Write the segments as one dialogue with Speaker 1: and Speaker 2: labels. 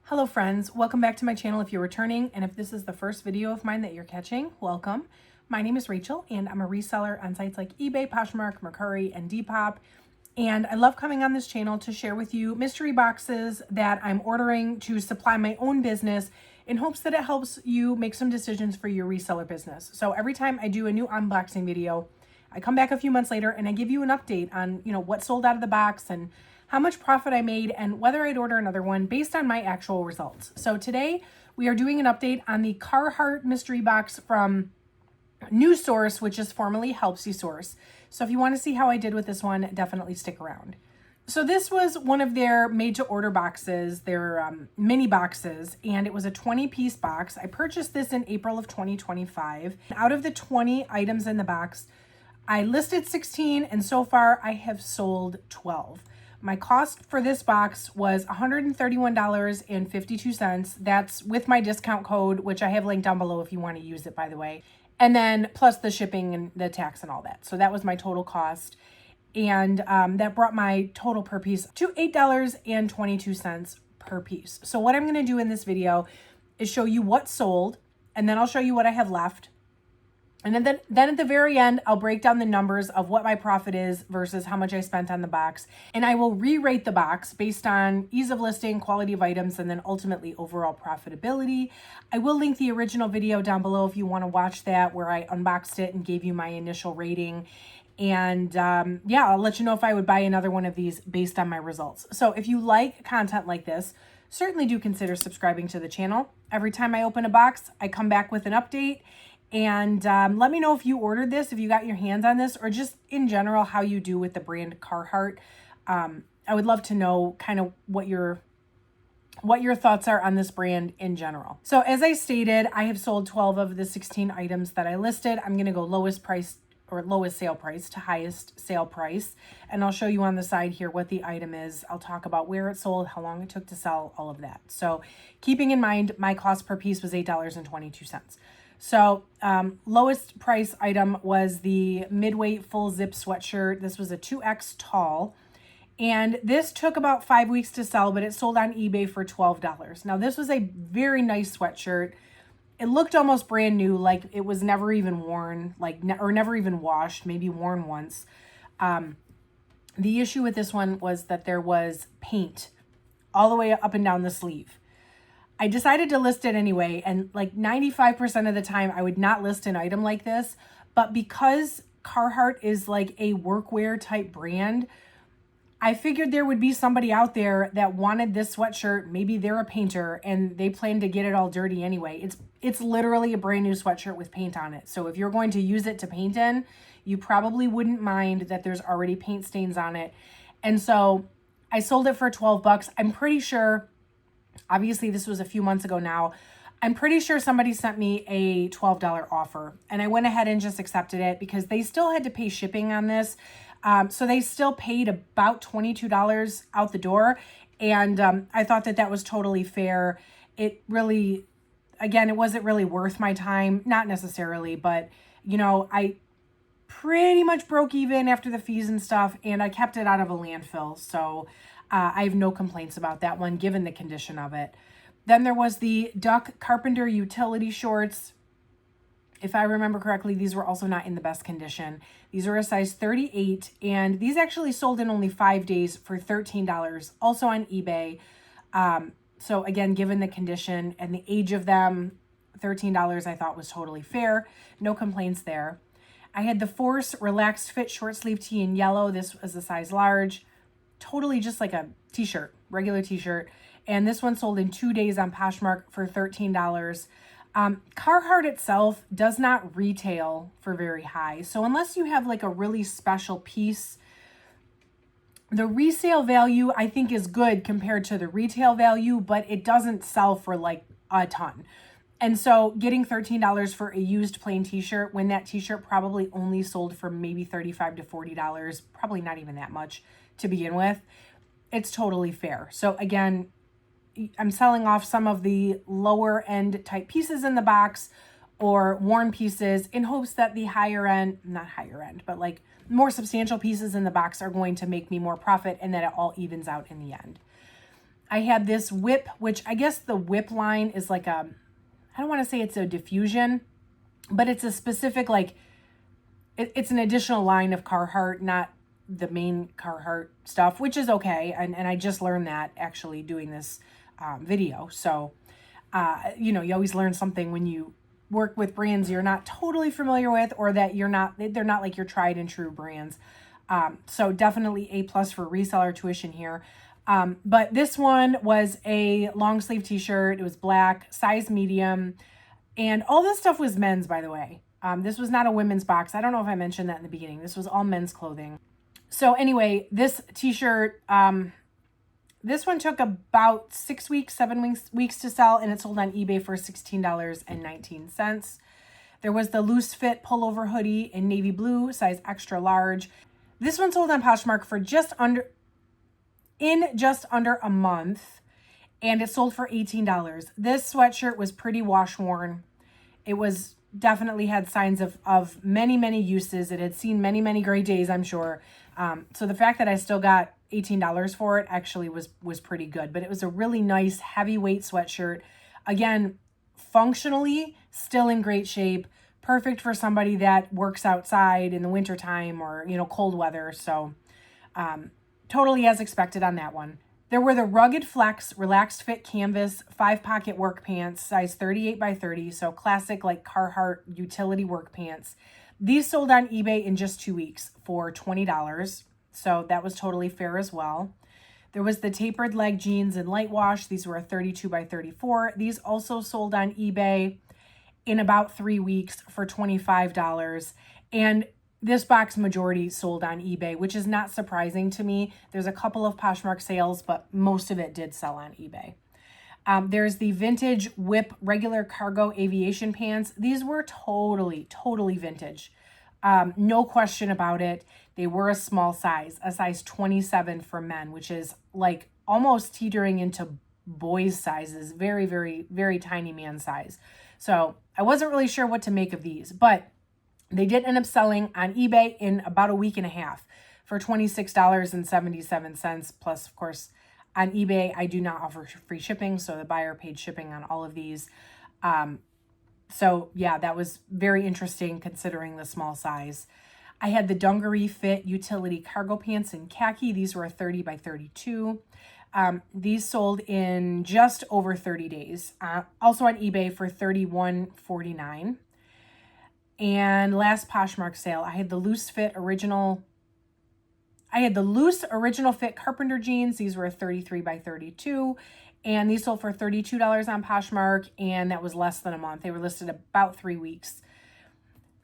Speaker 1: Hello friends, welcome back to my channel if you're returning, and if this is the first video of mine that you're catching, welcome. My name is Rachel and I'm a reseller on sites like eBay, Poshmark, Mercari, and Depop. And I love coming on this channel to share with you mystery boxes that I'm ordering to supply my own business in hopes that it helps you make some decisions for your reseller business. So every time I do a new unboxing video, I come back a few months later and I give you an update on, what sold out of the box and how much profit I made and whether I'd order another one based on my actual results. So today we are doing an update on the Carhartt mystery box from NuSource, which is formerly Helpsy source. So if you want to see how I did with this one, definitely stick around. So this was one of their made to order boxes, their mini boxes, and it was a 20-piece box. I purchased this in April of 2025. Out of the 20 items in the box, I listed 16 and so far I have sold 12. My cost for this box was $131.52. That's with my discount code, which I have linked down below if you want to use it, by the way. And then plus the shipping and the tax and all that. So that was my total cost. And that brought my total per piece to $8.22 per piece. So what I'm going to do in this video is show you what sold, and then I'll show you what I have left. And then at the very end, I'll break down the numbers of what my profit is versus how much I spent on the box. And I will re-rate the box based on ease of listing, quality of items, and then ultimately overall profitability. I will link the original video down below if you want to watch that, where I unboxed it and gave you my initial rating. And yeah, I'll let you know if I would buy another one of these based on my results. So if you like content like this, certainly do consider subscribing to the channel. Every time I open a box, I come back with an update. And let me know if you ordered this, if you got your hands on this, or just in general how you do with the brand Carhartt. I would love to know kind of what your thoughts are on this brand in general. So as I stated, I have sold 12 of the 16 items that I listed. I'm going to go lowest price or lowest sale price to highest sale price. And I'll show you on the side here what the item is. I'll talk about where it sold, how long it took to sell, all of that. So keeping in mind, my cost per piece was $8.22. So lowest price item was the midweight full zip sweatshirt. This was a 2X tall. And this took about 5 weeks to sell, but it sold on eBay for $12. Now, this was a very nice sweatshirt. It looked almost brand new, like it was never even worn, or never even washed, maybe worn once. The issue with this one was that there was paint all the way up and down the sleeve. I decided to list it anyway, and like 95% of the time I would not list an item like this, but because Carhartt is like a workwear type brand, I figured there would be somebody out there that wanted this sweatshirt. Maybe they're a painter and they plan to get it all dirty anyway. It's literally a brand new sweatshirt with paint on it. So if you're going to use it to paint in, you probably wouldn't mind that there's already paint stains on it. And so I sold it for 12 bucks. I'm pretty sure, obviously this was a few months ago now, I'm pretty sure somebody sent me a $12 offer and I went ahead and just accepted it because they still had to pay shipping on this. So they still paid about $22 out the door. And I thought that that was totally fair. It really, again, it wasn't really worth my time. Not necessarily, but I pretty much broke even after the fees and stuff, and I kept it out of a landfill. So I have no complaints about that one, given the condition of it. Then there was the Duck Carpenter utility shorts. If I remember correctly, these were also not in the best condition. These are a size 38, and these actually sold in only 5 days for $13, also on eBay. So again, given the condition and the age of them, $13 I thought was totally fair. No complaints there. I had the Force Relaxed Fit short sleeve tee in yellow. This was a size large. Totally just like a t-shirt, regular t-shirt. And this one sold in 2 days on Poshmark for $13. Carhartt itself does not retail for very high. So unless you have like a really special piece, the resale value I think is good compared to the retail value, but it doesn't sell for like a ton. And so getting $13 for a used plain t-shirt when that t-shirt probably only sold for maybe $35 to $40, probably not even that much to begin with, it's totally fair. So again, I'm selling off some of the lower end type pieces in the box or worn pieces in hopes that the higher end, not higher end, but like more substantial pieces in the box are going to make me more profit and that it all evens out in the end. I had this whip, which I guess the whip line is like a, I don't want to say it's a diffusion, but it's a specific, like, it's an additional line of Carhartt, not the main Carhartt stuff, which is okay. And I just learned that actually doing this video. So, you know, you always learn something when you work with brands you're not totally familiar with, or that they're not like your tried and true brands. So definitely A+ for reseller tuition here. But this one was a long sleeve t-shirt. It was black, size medium, and all this stuff was men's, by the way. This was not a women's box. I don't know if I mentioned that in the beginning. This was all men's clothing. So anyway, this t-shirt, this one took about 6 weeks, 7 weeks to sell, and it sold on eBay for $16.19. There was the loose fit pullover hoodie in navy blue, size extra large. This one sold on Poshmark for just under a month, and it sold for $18. This sweatshirt was pretty wash worn. It was definitely had signs of many, many uses. It had seen many, many great days, I'm sure. So the fact that I still got $18 for it actually was pretty good. But it was a really nice heavyweight sweatshirt. Again, functionally still in great shape. Perfect for somebody that works outside in the wintertime or, you know, cold weather. So totally as expected on that one. There were the Rugged Flex Relaxed Fit Canvas 5-pocket work pants, size 38 by 30. So classic like Carhartt utility work pants. These sold on eBay in just 2 weeks for $20. So that was totally fair as well. There was the tapered leg jeans in light wash. These were a 32 by 34. These also sold on eBay in about 3 weeks for $25. And this box majority sold on eBay, which is not surprising to me. There's a couple of Poshmark sales, but most of it did sell on eBay. There's the vintage whip regular cargo aviation pants. These were totally vintage. No question about it. They were a small size, a size 27 for men, which is like almost teetering into boys sizes. Very, very, very tiny man size. So I wasn't really sure what to make of these, but they did end up selling on eBay in about a week and a half for $26.77. Plus, of course, on eBay, I do not offer free shipping, so the buyer paid shipping on all of these. So yeah, that was very interesting considering the small size. I had the Dungaree Fit Utility Cargo Pants in khaki. These were a 30 by 32. These sold in just over 30 days. Also on eBay for $31.49. And last Poshmark sale, I had the loose original fit carpenter jeans. These were a 33 by 32. And these sold for $32 on Poshmark, and that was less than a month. They were listed about 3 weeks.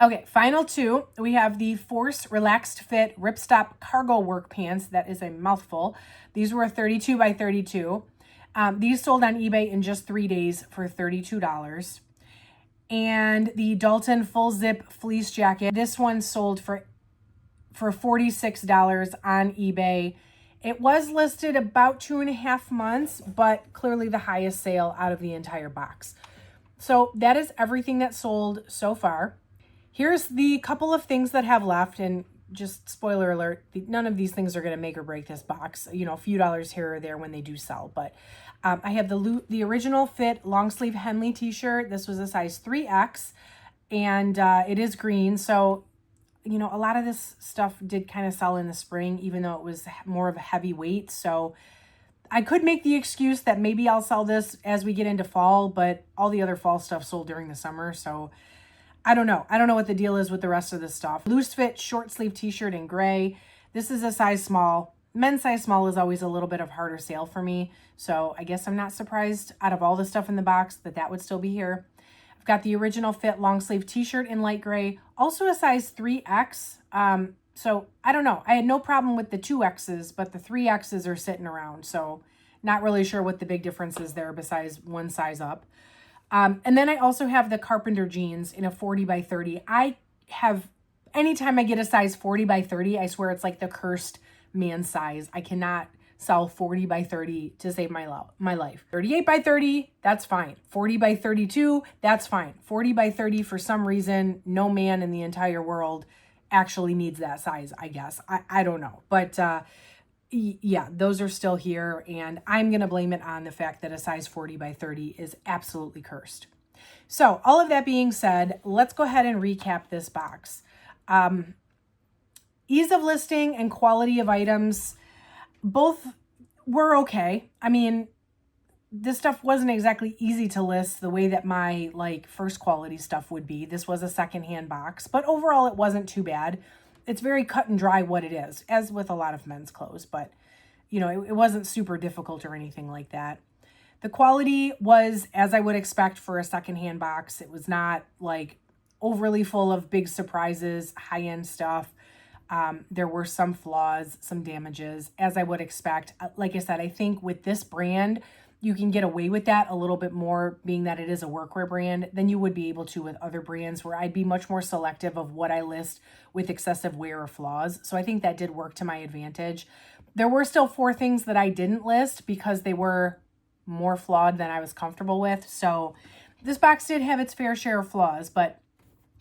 Speaker 1: Okay, final two. We have the Force Relaxed Fit Ripstop Cargo Work Pants. That is a mouthful. These were a 32 by 32. These sold on eBay in just 3 days for $32. And the Dalton Full Zip Fleece Jacket. This one sold for $46 on eBay. It was listed about 2.5 months, but clearly the highest sale out of the entire box. So that is everything that sold so far. Here's the couple of things that have left, and just spoiler alert, none of these things are going to make or break this box. You know, a few dollars here or there when they do sell, but I have the original fit long sleeve Henley t-shirt. This was a size 3X, and it is green. So, you know, a lot of this stuff did kind of sell in the spring, even though it was more of a heavy weight. So I could make the excuse that maybe I'll sell this as we get into fall, but all the other fall stuff sold during the summer. So I don't know. I don't know what the deal is with the rest of this stuff. Loose fit short sleeve t-shirt in gray. This is a size small. Men's size small is always a little bit of harder sale for me. So I guess I'm not surprised out of all the stuff in the box that would still be here. I've got the original fit long sleeve t-shirt in light gray, also a size 3X. So I don't know. I had no problem with the 2Xs, but the 3Xs are sitting around. So not really sure what the big difference is there besides one size up. And then I also have the carpenter jeans in a 40 by 30. Anytime I get a size 40 by 30, I swear it's like the cursed man size. I cannot sell 40 by 30 to save my life. 38 by 30, that's fine. 40 by 32, that's fine. 40 by 30, for some reason, no man in the entire world actually needs that size, I guess. I don't know. But Yeah, those are still here, and I'm going to blame it on the fact that a size 40 by 30 is absolutely cursed. So all of that being said, let's go ahead and recap this box. Ease of listing and quality of items, both were okay. I mean, this stuff wasn't exactly easy to list the way that my like first quality stuff would be. This was a secondhand box, but overall it wasn't too bad. It's very cut and dry what it is, as with a lot of men's clothes, but you know, it wasn't super difficult or anything like that. The quality was as I would expect for a secondhand box. It was not like overly full of big surprises, high-end stuff. There were some flaws, some damages, as I would expect. Like I said, I think with this brand, you can get away with that a little bit more, being that it is a workwear brand, than you would be able to with other brands, where I'd be much more selective of what I list with excessive wear or flaws. So I think that did work to my advantage. There were still 4 things that I didn't list because they were more flawed than I was comfortable with. So this box did have its fair share of flaws, but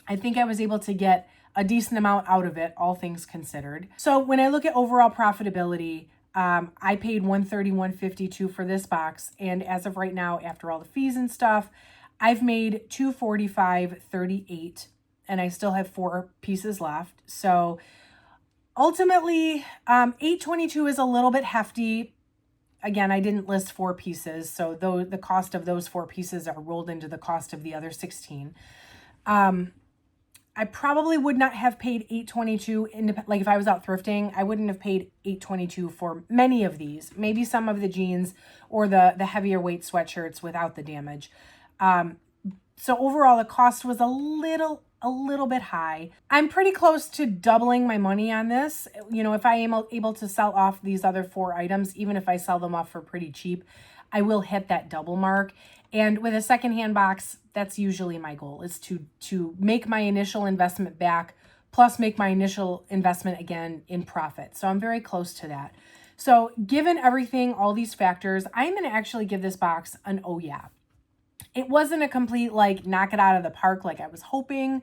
Speaker 1: I think I was able to get a decent amount out of it, all things considered. So when I look at overall profitability, I paid $131.52 for this box, and as of right now, after all the fees and stuff, I've made $245.38, and I still have 4 pieces left. So ultimately, $822 is a little bit hefty. Again, I didn't list 4 pieces, so though the cost of those 4 pieces are rolled into the cost of the other 16. I probably would not have paid $822 like if I was out thrifting. I wouldn't have paid $822 for many of these. Maybe some of the jeans or the heavier weight sweatshirts without the damage. So overall, the cost was a little bit high. I'm pretty close to doubling my money on this. You know, if I am able to sell off these other 4 items, even if I sell them off for pretty cheap, I will hit that double mark. And with a secondhand box, that's usually my goal, is to make my initial investment back, plus make my initial investment again in profit. So I'm very close to that. So given everything, all these factors, I'm going to actually give this box an oh yeah. It wasn't a complete like knock it out of the park like I was hoping,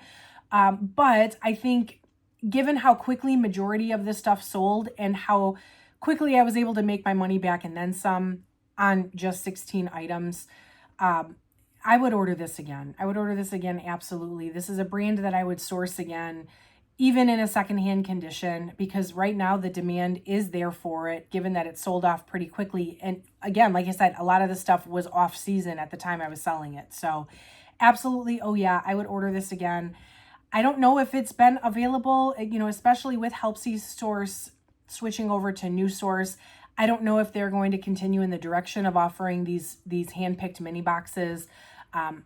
Speaker 1: but I think given how quickly majority of this stuff sold and how quickly I was able to make my money back and then some on just 16 items, I would order this again. I would order this again, absolutely. This is a brand that I would source again, even in a secondhand condition, because right now the demand is there for it, given that it sold off pretty quickly. And again, like I said, a lot of the stuff was off season at the time I was selling it. So absolutely, oh yeah, I would order this again. I don't know if it's been available, you know, especially with Helpsy source switching over to NuSource. I don't know if they're going to continue in the direction of offering these hand-picked mini boxes,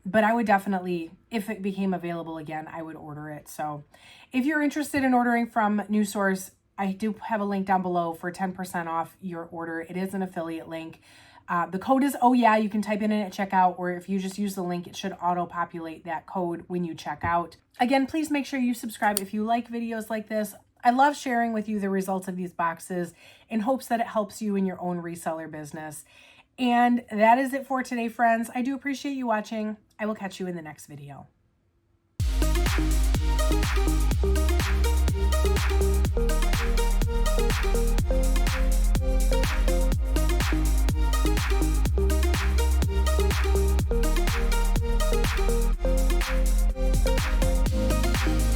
Speaker 1: but I would definitely, if it became available again, I would order it. So if you're interested in ordering from NuSource, I do have a link down below for 10% off your order. It is an affiliate link. The code is oh yeah. You can type it in at checkout, or if you just use the link, it should auto-populate that code when you check out. Again, please make sure you subscribe if you like videos like this. I love sharing with you the results of these boxes in hopes that it helps you in your own reseller business. And that is it for today, friends. I do appreciate you watching. I will catch you in the next video.